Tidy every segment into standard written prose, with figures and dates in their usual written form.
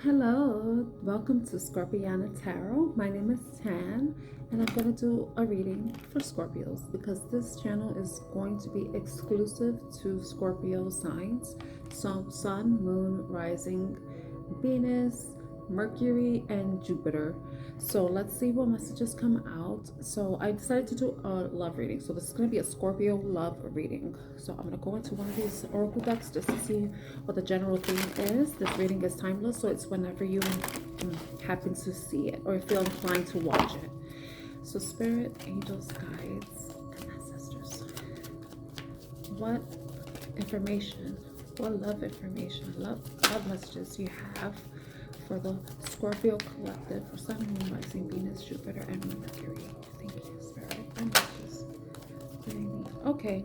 Hello, welcome to Scorpiana Tarot. My name is Tan, and I'm going to do a reading for Scorpios because this channel is going to be exclusive to Scorpio signs. So, Sun, Moon, Rising, Venus, Mercury, and Jupiter. So let's see what messages come out. So I decided to do a love reading. So this is going to be a Scorpio love reading. So I'm going to go into one of these oracle decks just to see what the general theme is. This reading is timeless, so it's whenever you happen to see it or feel inclined to watch it. So spirit, angels, guides, and ancestors. What information, what love information, love messages you have for the Scorpio collective for Sun, Moon, Rising, Venus, Jupiter, and Mercury. Thank you, Spirit. And messages that I need. Okay.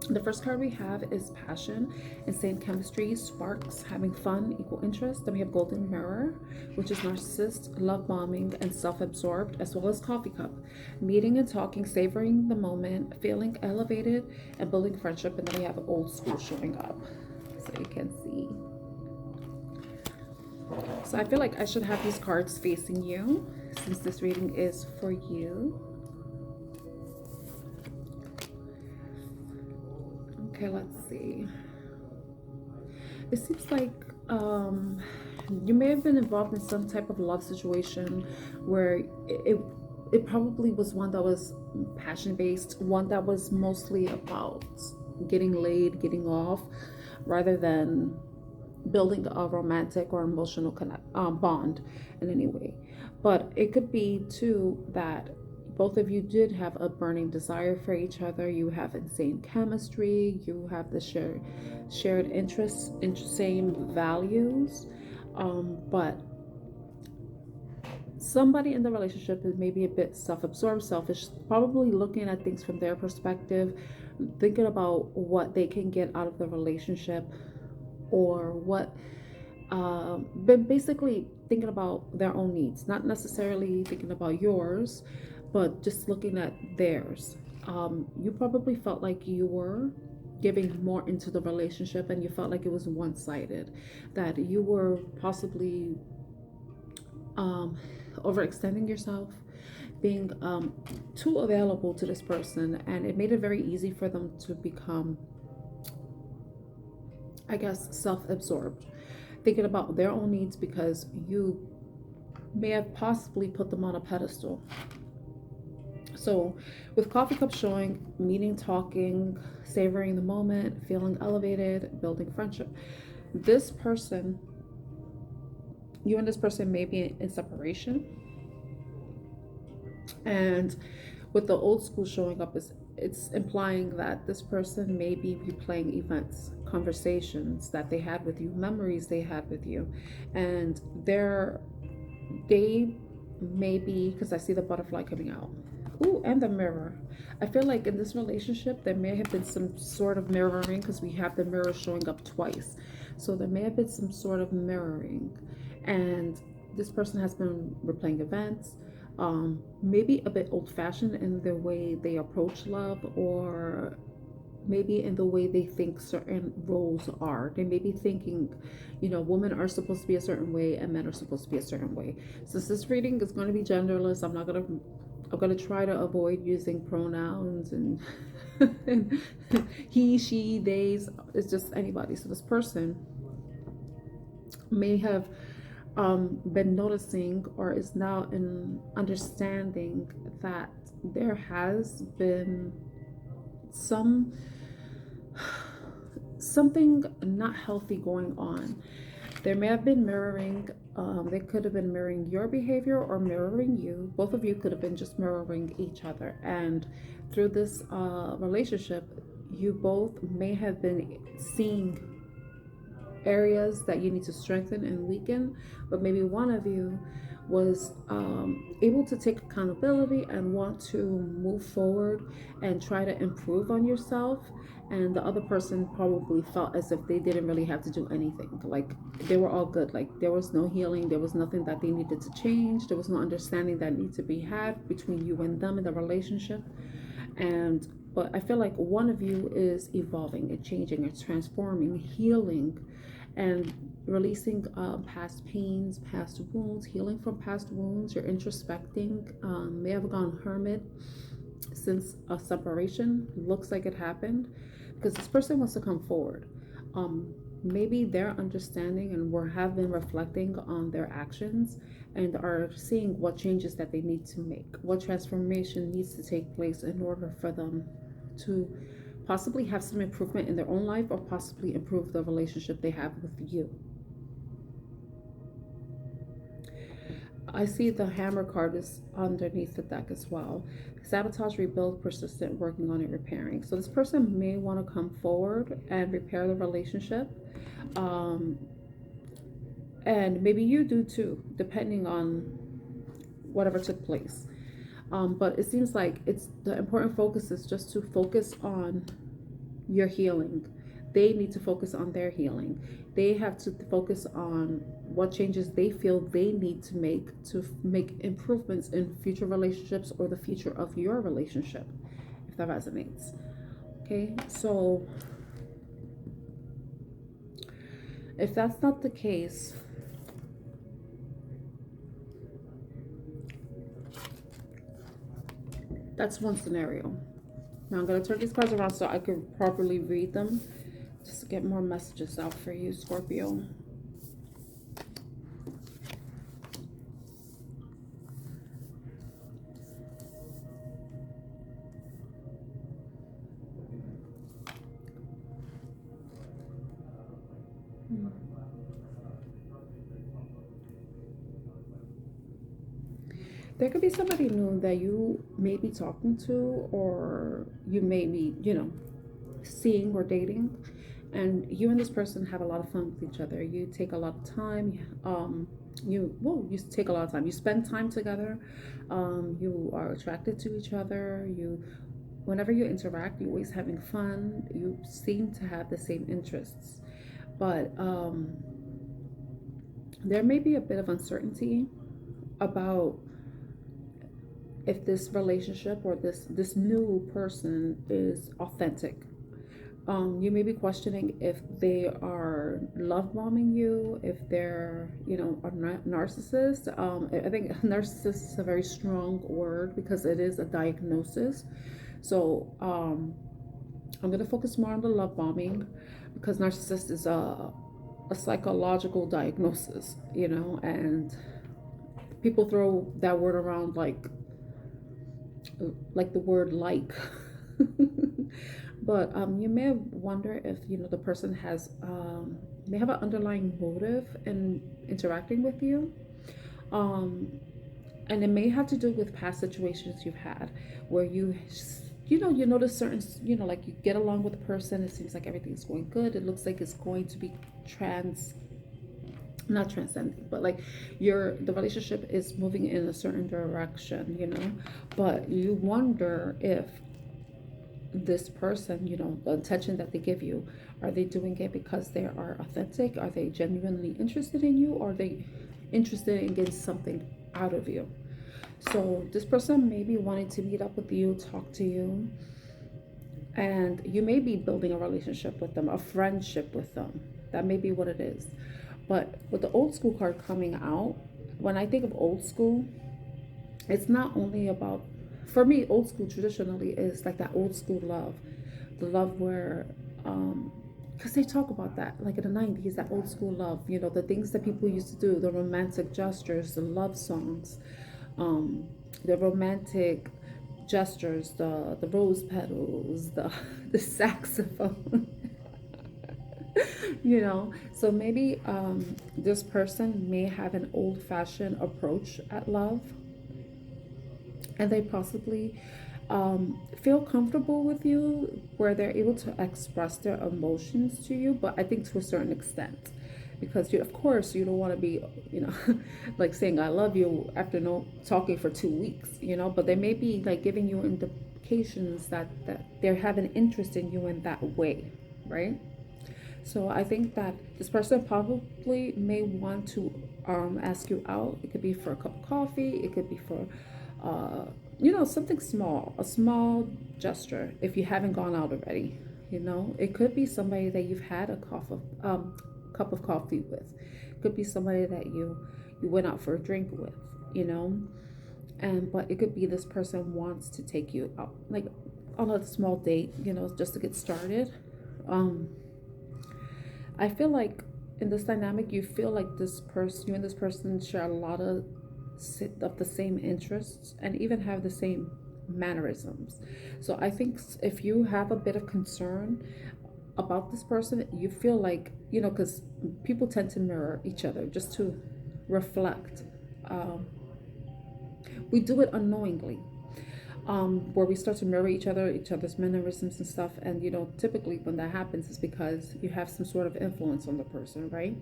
The first card we have is passion, insane chemistry, sparks, having fun, equal interest. Then we have golden mirror, which is narcissist, love bombing, and self-absorbed, as well as coffee cup, meeting and talking, savoring the moment, feeling elevated, and building friendship. And then we have old school showing up, so you can see. So I feel like I should have these cards facing you since this reading is for you. Okay, let's see. It seems like you may have been involved in some type of love situation where it probably was one that was passion based, one that was mostly about getting laid, getting off, rather than building a romantic or emotional bond in any way. But it could be too that both of you did have a burning desire for each other. You have insane chemistry. You have the shared interests, same values. But somebody in the relationship is maybe a bit self-absorbed, selfish, probably looking at things from their perspective, thinking about what they can get out of the relationship, or what but basically thinking about their own needs, not necessarily thinking about yours, but just looking at theirs. You probably felt like you were giving more into the relationship and you felt like it was one-sided, that you were possibly overextending yourself, being too available to this person, and it made it very easy for them to become, I guess, self-absorbed, thinking about their own needs because you may have possibly put them on a pedestal. So with coffee cup showing, meeting, talking, savoring the moment, feeling elevated, building friendship, this person, you and this person may be in separation. And with the old school showing up, it's implying that this person may be replaying events, conversations that they had with you, memories they had with you, and they may be, because I see the butterfly coming out. Ooh, and the mirror. I feel like in this relationship there may have been some sort of mirroring, because we have the mirror showing up twice. So there may have been some sort of mirroring, and this person has been replaying events, maybe a bit old-fashioned in the way they approach love, or maybe in the way they think certain roles are. They may be thinking, women are supposed to be a certain way and men are supposed to be a certain way. Since this reading is going to be genderless, I'm going to try to avoid using pronouns and, and he, she, theys. It's just anybody. So this person may have been noticing, or is now in understanding, that there has been something not healthy going on. There may have been mirroring. They could have been mirroring your behavior or mirroring you. Both of you could have been just mirroring each other. And through this relationship, you both may have been seeing areas that you need to strengthen and weaken, but maybe one of you was able to take accountability and want to move forward and try to improve on yourself, and the other person probably felt as if they didn't really have to do anything, like they were all good, like there was no healing, there was nothing that they needed to change, there was no understanding that needed to be had between you and them in the relationship. But I feel like one of you is evolving and changing and transforming, healing, and releasing past pains, past wounds, healing from past wounds. You're introspecting, may have gone hermit since a separation. Looks like it happened because this person wants to come forward. Maybe they're understanding and have been reflecting on their actions and are seeing what changes that they need to make, what transformation needs to take place in order for them to possibly have some improvement in their own life or possibly improve the relationship they have with you. I see the hammer card is underneath the deck as well. Sabotage, rebuild, persistent, working on it, repairing. So this person may want to come forward and repair the relationship. And maybe you do too, depending on whatever took place. But it seems like it's the important focus is just to focus on your healing. They need to focus on their healing. They have to focus on what changes they feel they need to make improvements in future relationships or the future of your relationship, if that resonates. Okay, so if that's not the case, that's one scenario. Now I'm going to turn these cards around so I can properly read them, just to get more messages out for you, Scorpio. There could be somebody new that you may be talking to, or you may be, seeing or dating, and you and this person have a lot of fun with each other. You take a lot of time. You take a lot of time. You spend time together. You are attracted to each other. Whenever you interact, you're always having fun. You seem to have the same interests, but there may be a bit of uncertainty about if this relationship or this new person is authentic. You may be questioning if they are love bombing you, if they're a narcissist. I think narcissist is a very strong word because it is a diagnosis. So I'm going to focus more on the love bombing, because narcissist is a psychological diagnosis, and people throw that word around like the word but you may wonder if the person has may have an underlying motive in interacting with you, and it may have to do with past situations you've had where you notice certain, like you get along with a person, it seems like everything's going good, it looks like it's going to be not transcending, but like the relationship is moving in a certain direction, but you wonder if this person, the attention that they give you, are they doing it because they are authentic? Are they genuinely interested in you? Or are they interested in getting something out of you? So this person may be wanting to meet up with you, talk to you, and you may be building a relationship with them, a friendship with them. That may be what it is. But with the old school card coming out, when I think of old school, it's not only about, for me, old school traditionally is like that old school love. The love where, because they talk about that, like in the 90s, that old school love, the things that people used to do, the romantic gestures, the love songs, the romantic gestures, the rose petals, the saxophone. So maybe this person may have an old-fashioned approach at love, and they possibly feel comfortable with you where they're able to express their emotions to you, but I think to a certain extent, because of course you don't want to be like saying I love you after talking for 2 weeks, but they may be like giving you indications that they're having interest in you in that way, right? So I think that this person probably may want to ask you out. It could be for a cup of coffee. It could be for, something small, a small gesture. If you haven't gone out already, it could be somebody that you've had a cup of coffee with. It could be somebody that you went out for a drink with, you know. And but it could be this person wants to take you out, like on a small date, you know, just to get started. I feel like in this dynamic, you feel like this person, you and this person share a lot of the same interests and even have the same mannerisms. So I think if you have a bit of concern about this person, you feel like, you know, because people tend to mirror each other just to reflect. Um, we do it unknowingly, where we start to mirror each other's mannerisms and stuff. And you know, typically when that happens, is because you have some sort of influence on the person, right?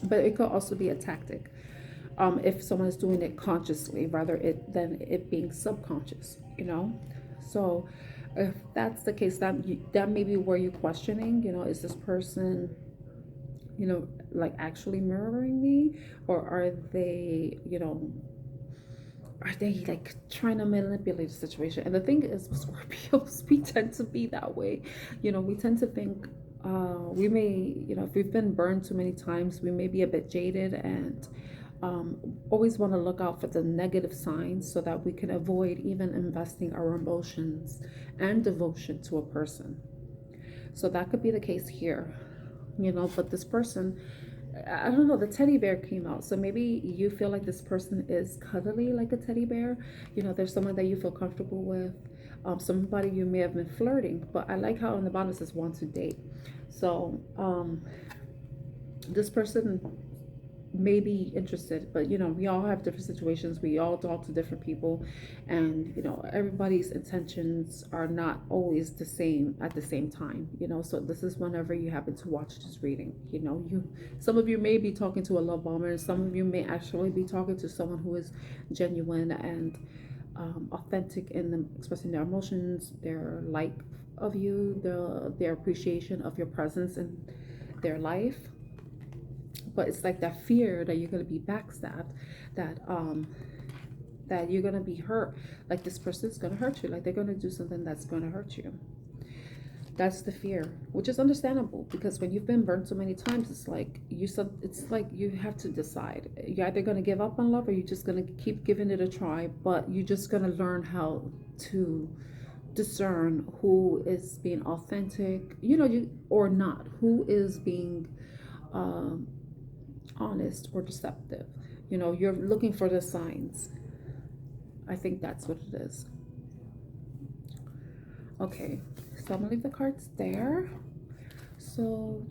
But it could also be a tactic, if someone is doing it consciously rather than it being subconscious, you know. So if that's the case, that may be where you're questioning, you know, is this person, you know, like actually mirroring me, or are they, you know, are they like trying to manipulate the situation? And the thing is, with Scorpios, we tend to be that way. You know, we tend to think, we may, you know, if we've been burned too many times, we may be a bit jaded, and always want to look out for the negative signs so that we can avoid even investing our emotions and devotion to a person. So that could be the case here, you know. But this person, I don't know, the teddy bear came out. So maybe you feel like this person is cuddly like a teddy bear. You know, there's someone that you feel comfortable with, somebody you may have been flirting. But I like how on the bottom it says want to date. So this person may be interested, but you know, we all have different situations, we all talk to different people, and you know, everybody's intentions are not always the same at the same time, you know. So this is whenever you happen to watch this reading, you know, some of you may be talking to a love bomber, and some of you may actually be talking to someone who is genuine and authentic in them expressing their emotions, their like of you, their appreciation of your presence in their life. But it's like that fear that you're going to be backstabbed, that you're going to be hurt, like this person's going to hurt you, like they're going to do something that's going to hurt you. That's the fear, which is understandable, because when you've been burned so many times, it's like you have to decide. You're either going to give up on love, or you're just going to keep giving it a try, but you're just going to learn how to discern who is being authentic, you know, or not, who is being honest or deceptive. You know, you're looking for the signs. I think that's what it is. Okay, so I'm gonna leave the cards there. So